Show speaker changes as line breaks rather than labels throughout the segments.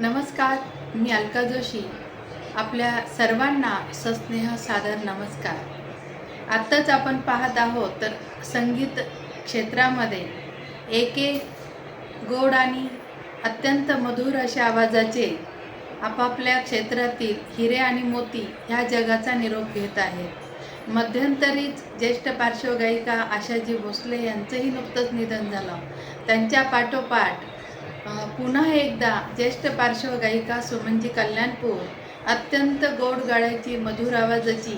नमस्कार, मी अलका जोशी. आपल्या सर्वांना सस्नेह सादर नमस्कार. आत्ताच आपण पाहत आहोत तर संगीत क्षेत्रामध्ये एक गोड आणि अत्यंत मधुर अशा आवाजाचे आपापल्या क्षेत्रातील हिरे आणि मोती ह्या जगाचा निरोप घेत आहेत. मध्यंतरीच ज्येष्ठ पार्श्वगायिका आशाजी भोसले यांचंही नुकतंच निधन झालं. त्यांच्या पाठोपाठ पुन्हा एकदा ज्येष्ठ पार्श्वगायिका सुमनजी कल्याणपूर अत्यंत गोड गळ्याची, मधुर आवाजाची,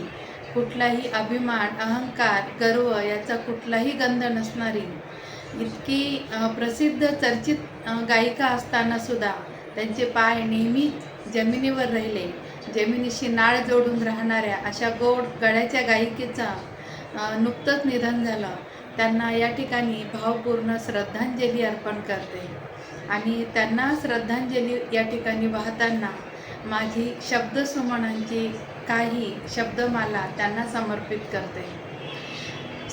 कुठलाही अभिमान, अहंकार, गर्व याचा कुठलाही गंध नसणारी इतकी प्रसिद्ध चर्चित गायिका असताना सुद्धा त्यांचे पाय नेहमीच जमिनीवर राहिले. जमिनीशी नाळ जोडून राहणाऱ्या अशा गोड गळ्याच्या गायिकेचा नुकतंच निधन झालं. त्यांना या ठिकाणी भावपूर्ण श्रद्धांजली अर्पण करते आणि त्यांना श्रद्धांजली या ठिकाणी वाहताना माझी शब्दसुमनांची काही शब्दमाला त्यांना समर्पित करते.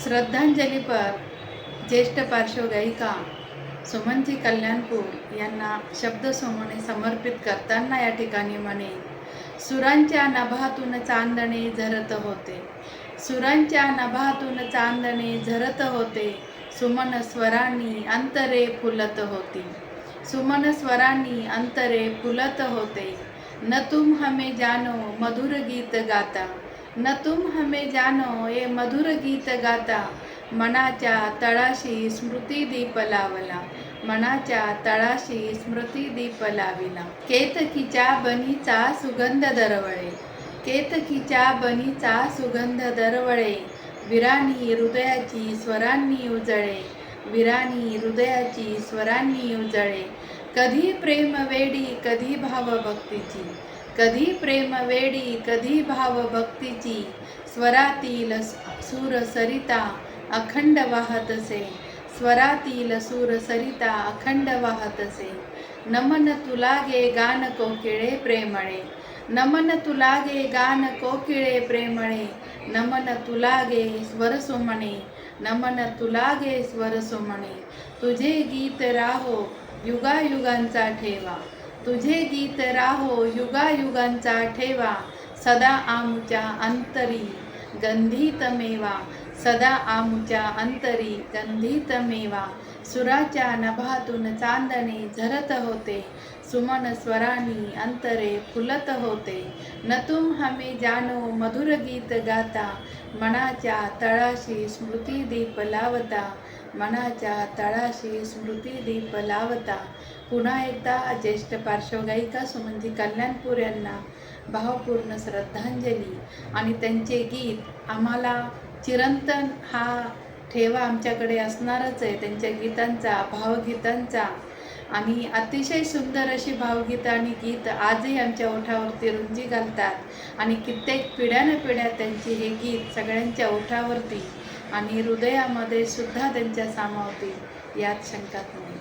श्रद्धांजली पर ज्येष्ठ पार्श्वगायिका सुमनजी कल्याणपूर यांना शब्दसुमने समर्पित करताना या ठिकाणी म्हणे, सुरांच्या नभातून चांदणे झरत होते, सुरांच्या नभातून चांदणे झरत होते, सुमन स्वरांनी अंतरे फुलत होती, सुमन स्वरांनी अंतरे फुलत होते. न तुम हमें जानो मधुर गीत गाता, न तुम हमें जानो ये मधुर गीत गाता, मनाच्या तळाशी स्मृतिदीप लावला, मनाच्या तळाशी स्मृतिदीप लाविला. केतकीच्या बनीचा सुगंध दरवळे, केतकीच्या बनीचा सुगंध दरवळे, विराणी हृदयाची स्वरांनी उजळे, विराणी हृदयाची स्वरांनी उजळे. कधी प्रेम वेडी कधी भाव भक्तीची, कधी प्रेम वेडी कधी भाव भक्तीची, स्वरातील सूर सरिता अखंड वाहतसे, स्वरातील सूर सरिता अखंड वाहतसे. नमन तुला गे गान कोकिळे प्रेमळे, नमन तुला गे गान कोकिळे प्रेमळे, नमन तुला गे स्वर सुमणे, नमन तुला गे स्वर सुमणे. तुझे गीत राहो युगायुगांचा ठेवा, तुझे गीत राहो युगायुगांचा ठेवा, सदा आमुच्या अंतरी गंधित मेवा, सदा आमुच्या अंतरी गंधित मेवा. सुराच्या नभातून चांदणे झरत होते, सुमन स्वरांनी अंतरे फुलत होते. न तुम हमें जानो मधुर गीत गाता, मनाच्या तळाशी स्मृतिदीप लावता, मनाच्या तळाशी स्मृतिदीप लावता. पुन्हा एकदा ज्येष्ठ पार्श्वगायिका सुमनजी कल्याणपूर यांना भावपूर्ण श्रद्धांजली आणि त्यांचे गीत आम्हाला चिरंतन हा ठेवा आमच्याकडे असणारच आहे. त्यांच्या गीतांचा, भावगीतांचा आणि अतिशय सुंदर अशी भावगीतं आणि गीत आजही आमच्या ओठावरती रुंजी घालतात आणि कित्येक पिढ्यानपिढ्या त्यांची हे गीत सगळ्यांच्या ओठावरती आणि हृदयामध्ये सुद्धा त्यांच्या सामावतील यात शंकाच नाही.